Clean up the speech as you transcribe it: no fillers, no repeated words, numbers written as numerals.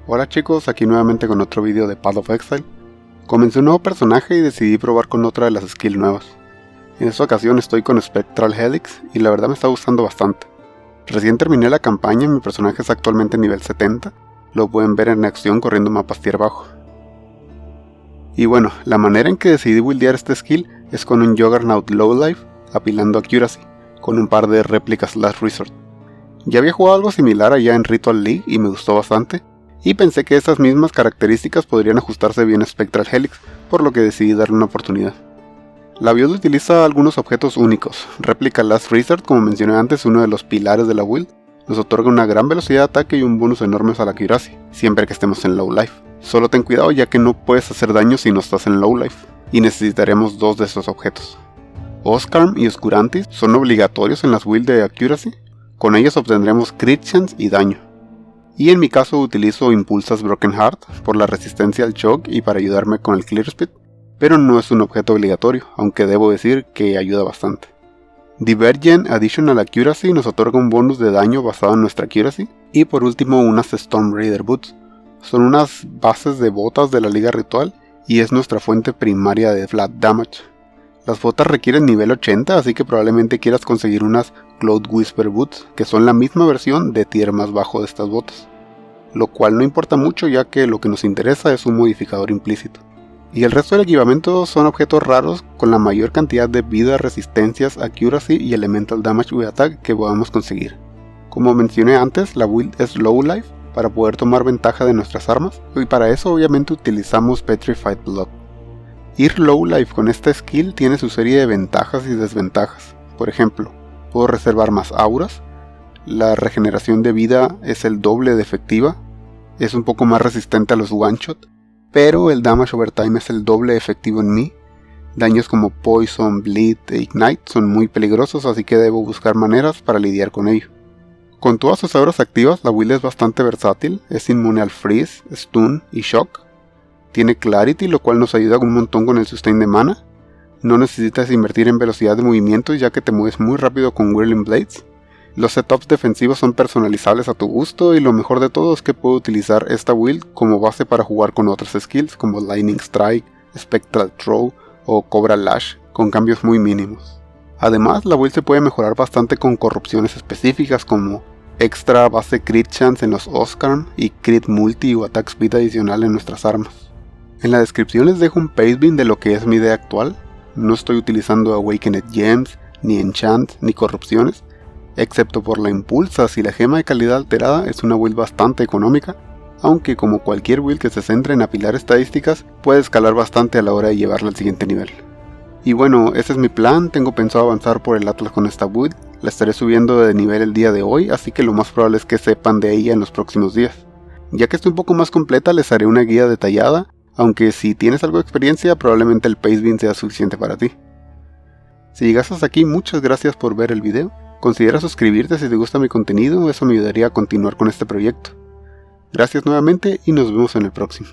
Hola chicos, aquí nuevamente con otro vídeo de Path of Exile. Comencé un nuevo personaje y decidí probar con otra de las skills nuevas. En esta ocasión estoy con Spectral Helix y la verdad me está gustando bastante. Recién terminé la campaña y mi personaje es actualmente nivel 70, lo pueden ver en acción corriendo mapas tier bajo. Y bueno, la manera en que decidí buildear este skill es con un Juggernaut Lowlife apilando Accuracy, con un par de réplicas Last Resort. Ya había jugado algo similar allá en Ritual League y me gustó bastante, y pensé que esas mismas características podrían ajustarse bien a Spectral Helix, por lo que decidí darle una oportunidad. La build utiliza algunos objetos únicos. Réplica Last Resort, como mencioné antes, uno de los pilares de la build, nos otorga una gran velocidad de ataque y un bonus enorme a la Accuracy, siempre que estemos en Low Life. Solo ten cuidado ya que no puedes hacer daño si no estás en Low Life, y necesitaremos dos de estos objetos. Oscarm y Oscurantis son obligatorios en las builds de Accuracy, con ellos obtendremos Crit Chance y daño. Y en mi caso utilizo Impulsas Broken Heart por la resistencia al shock y para ayudarme con el Clear Speed, pero no es un objeto obligatorio, aunque debo decir que ayuda bastante. Divergent Additional Accuracy nos otorga un bonus de daño basado en nuestra Accuracy, y por último unas Storm Raider Boots. Son unas bases de botas de la liga ritual y es nuestra fuente primaria de flat damage. Las botas requieren nivel 80, así que probablemente quieras conseguir unas Cloud Whisper Boots, que son la misma versión de tier más bajo de estas botas, lo cual no importa mucho ya que lo que nos interesa es un modificador implícito. Y el resto del equipamiento son objetos raros con la mayor cantidad de vida, resistencias, accuracy y elemental damage with attack que podamos conseguir. Como mencioné antes, la build es low life para poder tomar ventaja de nuestras armas, y para eso obviamente utilizamos Petrified Blood. Ir low life con esta skill tiene su serie de ventajas y desventajas. Por ejemplo, puedo reservar más auras, la regeneración de vida es el doble de efectiva, es un poco más resistente a los one shot, pero el damage over time es el doble efectivo en mí. Daños como Poison, Bleed e Ignite son muy peligrosos, así que debo buscar maneras para lidiar con ello. Con todas sus auras activas, la build es bastante versátil, es inmune al Freeze, Stun y Shock. Tiene Clarity, lo cual nos ayuda un montón con el sustain de mana. No necesitas invertir en velocidad de movimiento ya que te mueves muy rápido con Whirling Blades. Los setups defensivos son personalizables a tu gusto y lo mejor de todo es que puedo utilizar esta build como base para jugar con otras skills como Lightning Strike, Spectral Throw o Cobra Lash con cambios muy mínimos. Además, la build se puede mejorar bastante con corrupciones específicas como extra base Crit Chance en los Oscarm y Crit Multi o Attack Speed adicional en nuestras armas. En la descripción les dejo un pastebin de lo que es mi idea actual. No estoy utilizando Awakened Gems, ni Enchant, ni corrupciones, excepto por la Impulsas y la gema de calidad alterada. Es una build bastante económica, aunque como cualquier build que se centre en apilar estadísticas, puede escalar bastante a la hora de llevarla al siguiente nivel. Y bueno, ese es mi plan, tengo pensado avanzar por el Atlas con esta build, la estaré subiendo de nivel el día de hoy, así que lo más probable es que sepan de ella en los próximos días. Ya que esté un poco más completa les haré una guía detallada, aunque si tienes algo de experiencia probablemente el pastebin sea suficiente para ti. Si llegaste hasta aquí, muchas gracias por ver el video. Considera suscribirte si te gusta mi contenido, eso me ayudaría a continuar con este proyecto. Gracias nuevamente y nos vemos en el próximo.